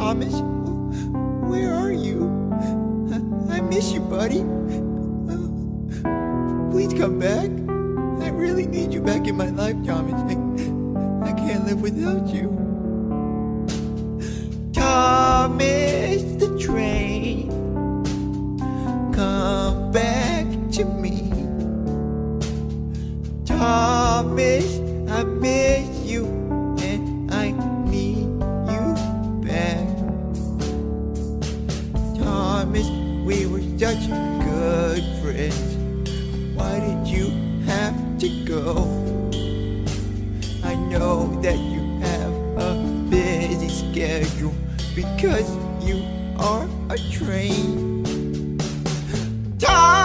Thomas, where are you? I miss you, buddy. Please come back. I really need you back in my life, Thomas. I can't live without you. Thomas the train, come back to me. Thomas, I miss you and I need you back. Thomas, we were such good friends. Why did you have to go? I know that you have a busy schedule because you are a train. Thomas!